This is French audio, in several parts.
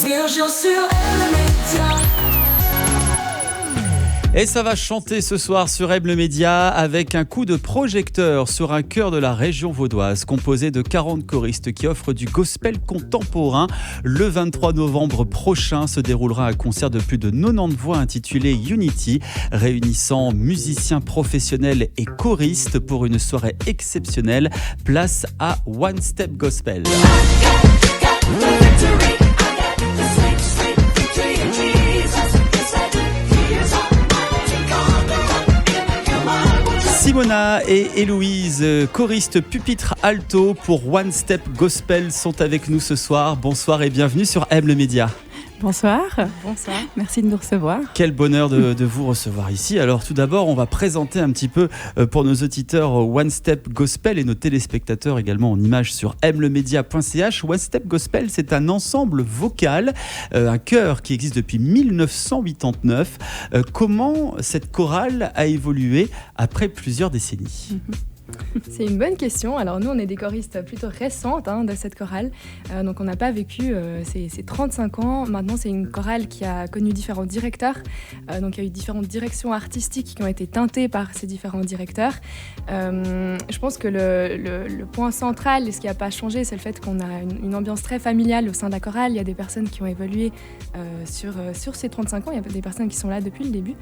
Virgile sur Elle Média. Et ça va chanter ce soir sur Aible Média avec un coup de projecteur sur un chœur de la région vaudoise composé de 40 choristes qui offrent du gospel contemporain. Le 23 novembre prochain se déroulera un concert de plus de 90 voix intitulé Unity, réunissant musiciens professionnels et choristes pour une soirée exceptionnelle. Place à One Step Gospel. Simona et Héloïse, choristes pupitre alto pour One Step Gospel, sont avec nous ce soir. Bonsoir et bienvenue sur Aible Média. Bonsoir. Bonsoir. Merci de nous recevoir. Quel bonheur de vous recevoir ici. Alors tout d'abord, on va présenter un petit peu pour nos auditeurs One Step Gospel et nos téléspectateurs également en images sur aiblemedia.ch. One Step Gospel, c'est un ensemble vocal, un chœur qui existe depuis 1989. Comment cette chorale a évolué après plusieurs décennies ? C'est une bonne question. Alors nous, on est des choristes plutôt récentes de cette chorale. Donc on n'a pas vécu ces 35 ans. Maintenant, c'est une chorale qui a connu différents directeurs. Donc il y a eu différentes directions artistiques qui ont été teintées par ces différents directeurs. Je pense que le point central et ce qui n'a pas changé, c'est le fait qu'on a une ambiance très familiale au sein de la chorale. Il y a des personnes qui ont évolué sur ces 35 ans. Il y a des personnes qui sont là depuis le début.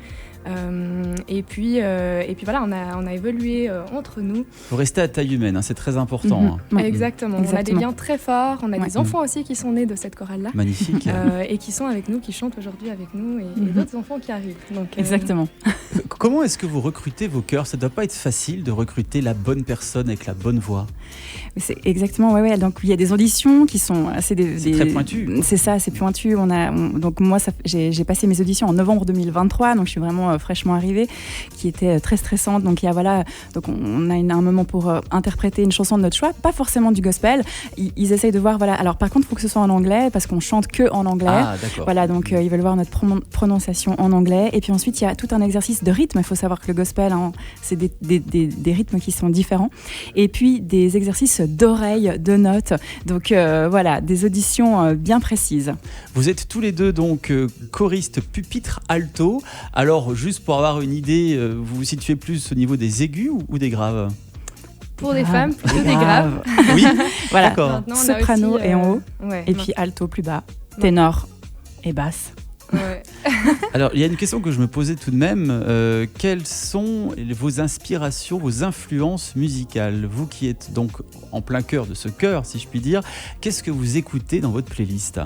Et puis voilà, on a évolué entre nous. Il faut rester à taille humaine, c'est très important. Ouais. Exactement. On a des liens très forts. On a des enfants aussi qui sont nés de cette chorale-là. Magnifique. Et qui sont avec nous, qui chantent aujourd'hui avec nous, et d'autres enfants qui arrivent. Donc, Exactement. Comment est-ce que vous recrutez vos chœurs ? Ça ne doit pas être facile de recruter la bonne personne avec la bonne voix. C'est exactement, ouais. Donc il y a des auditions qui sont assez très pointues. C'est ça, c'est pointu. Donc moi, j'ai passé mes auditions en novembre 2023, donc je suis vraiment fraîchement arrivée, qui était très stressante. Donc donc on a un moment pour interpréter une chanson de notre choix, pas forcément du gospel. Ils essayent de voir, voilà. Alors par contre, il faut que ce soit en anglais parce qu'on chante que en anglais. Ah, d'accord. Voilà, donc ils veulent voir notre prononciation en anglais. Et puis ensuite, il y a tout un exercice de rythme. Il faut savoir que le gospel, c'est des rythmes qui sont différents. Et puis des exercices d'oreille, de notes. Donc voilà, des auditions bien précises. Vous êtes tous les deux donc choristes pupitre alto. Alors juste pour avoir une idée, vous vous situez plus au niveau des aigus ou des graves ? Pour des femmes, plutôt des graves. Oui, voilà. D'accord. Maintenant, Soprano aussi, et en haut, ouais, et puis alto plus bas, ténor et basse. Ouais. Alors, il y a une question que je me posais tout de même. Quelles sont vos inspirations, vos influences musicales ? Vous qui êtes donc en plein cœur de ce chœur, si je puis dire, qu'est-ce que vous écoutez dans votre playlist ?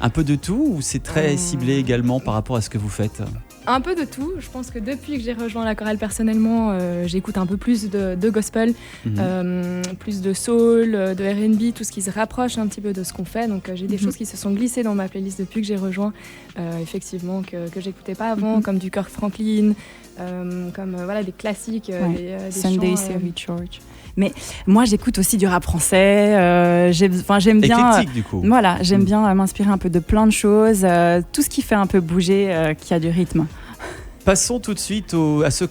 Un peu de tout ou c'est très ciblé également par rapport à ce que vous faites ? Un peu de tout. Je pense que depuis que j'ai rejoint la chorale personnellement, j'écoute un peu plus de gospel, plus de soul, de R&B, tout ce qui se rapproche un petit peu de ce qu'on fait. Donc j'ai des choses qui se sont glissées dans ma playlist depuis que j'ai rejoint, effectivement, que j'écoutais pas avant, comme du Kirk Franklin, comme voilà, des classiques, des Sunday chants, Service Church. Mais moi, j'écoute aussi du rap français. J'aime bien. Éclectique, du coup. Voilà, j'aime bien m'inspirer un peu de plein de choses. Tout ce qui fait un peu bouger, qui a du rythme. Passons tout de suite à ce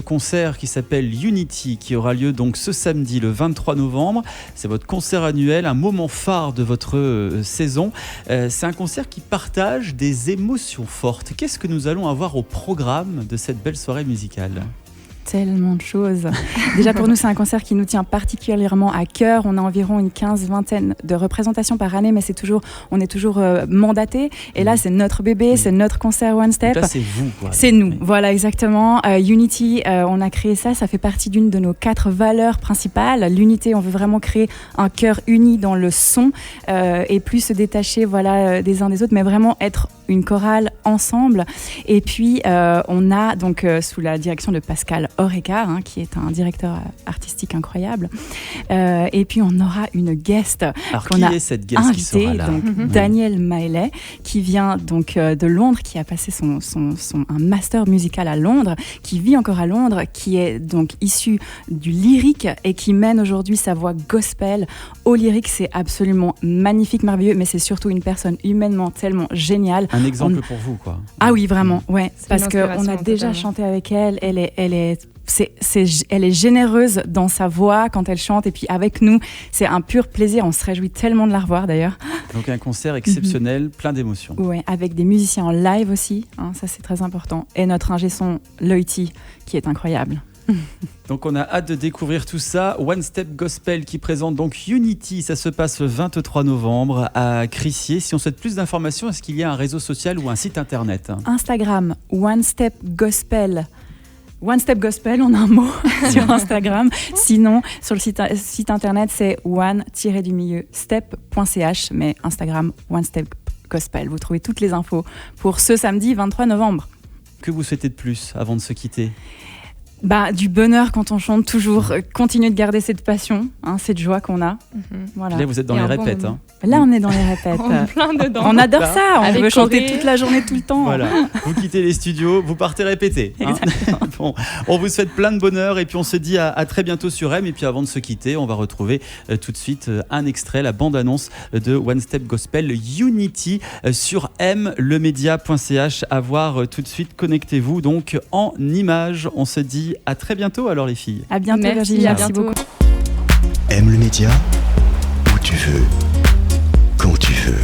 concert qui s'appelle Unity, qui aura lieu donc ce samedi, le 23 novembre. C'est votre concert annuel, un moment phare de votre saison. C'est un concert qui partage des émotions fortes. Qu'est-ce que nous allons avoir au programme de cette belle soirée musicale ? Tellement de choses. Déjà pour nous, c'est un concert qui nous tient particulièrement à cœur. On a environ une 15-20 de représentations par année, mais on est toujours mandaté. Et là, c'est notre bébé, c'est notre concert One Step. Donc là, c'est vous, quoi. C'est nous, voilà, exactement. Unity, on a créé ça fait partie d'une de nos 4 valeurs principales. L'unité, on veut vraiment créer un cœur uni dans le son et plus se détacher des uns des autres, mais vraiment être une chorale ensemble. Et puis, on a donc sous la direction de Pascal Oreca, qui est un directeur artistique incroyable. Et puis, on aura une guest qu'on a est cette guest invitée, qui sera là donc Daniel Maillet, qui vient donc de Londres, qui a passé un master musical à Londres, qui vit encore à Londres, qui est donc issu du lyrique et qui mène aujourd'hui sa voix gospel au lyrique. C'est absolument magnifique, merveilleux, mais c'est surtout une personne humainement tellement géniale. Un exemple pour vous, quoi. Ah oui, vraiment, ouais. Parce qu'on a déjà totalement. chanté avec elle. Elle est elle est généreuse dans sa voix quand elle chante et puis avec nous, c'est un pur plaisir. On se réjouit tellement de la revoir d'ailleurs. Donc un concert exceptionnel, plein d'émotions. Ouais, avec des musiciens en live aussi, hein, ça c'est très important. Et notre ingé son Loïti qui est incroyable. Donc on a hâte de découvrir tout ça. One Step Gospel qui présente donc Unity, ça se passe le 23 novembre à Crissier. Si on souhaite plus d'informations, est-ce qu'il y a un réseau social ou un site internet ? Instagram, One Step Gospel. One Step Gospel, on a un mot sur Instagram. Sinon, sur le site internet, c'est one-step.ch, mais Instagram, One Step Gospel. Vous trouvez toutes les infos pour ce samedi 23 novembre. Que vous souhaitez de plus avant de se quitter ? Du bonheur quand on chante, toujours continuer de garder cette passion, hein, cette joie qu'on a. Voilà. Là, vous êtes dans Et les un bon répètes. moment. Là, on est dans les répètes. On est plein dedans. On adore ça, on Avec veut chanter choré. toute la journée, tout le temps. Voilà, vous quittez les studios, vous partez répéter. Hein. Bon, on vous souhaite plein de bonheur et puis on se dit à très bientôt sur M. Et puis avant de se quitter, on va retrouver tout de suite un extrait, la bande-annonce de One Step Gospel Unity sur mlemedia.ch. À voir tout de suite, connectez-vous donc en images. On se dit à très bientôt alors les filles. À bientôt, Merci, Virginie. à Merci bientôt. beaucoup. Aime le média où tu veux, quand tu veux.